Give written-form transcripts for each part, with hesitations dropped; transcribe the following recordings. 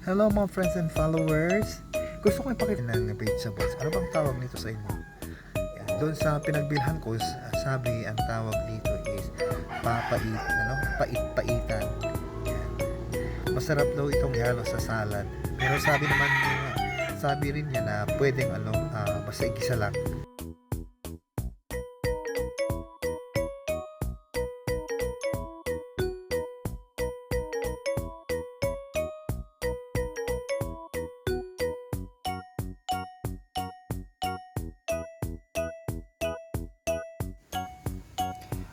Hello mga friends and followers. Gusto ko ipakita ng vegetables. Ano bang tawag nito sa inyo? Yan. Doon sa pinagbilhan ko, sabi ang tawag dito is pait-paitan. Yan. Masarap daw itong ihalo sa salad. Pero sabi rin niya na pwedeng basta igisa lang.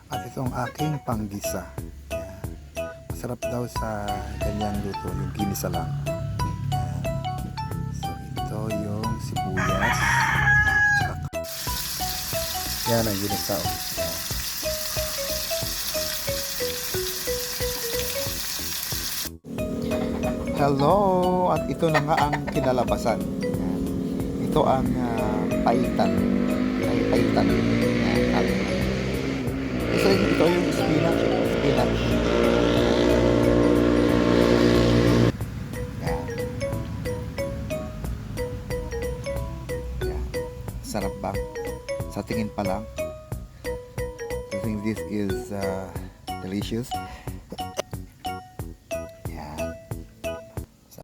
At itong aking panggisa. Yan. Masarap daw sa ganyang luto, yung ginisa lang. Yan. So ito yung sibuyas. Tsaka yan ang ginisa. Yan. Hello! At ito na nga ang kinalabasan. Yan. Ito ang paitan. Paitan. Yan. Ito yung spinach. Yan. Yan. Sarap ba? Sa tingin pa lang. I think this is delicious.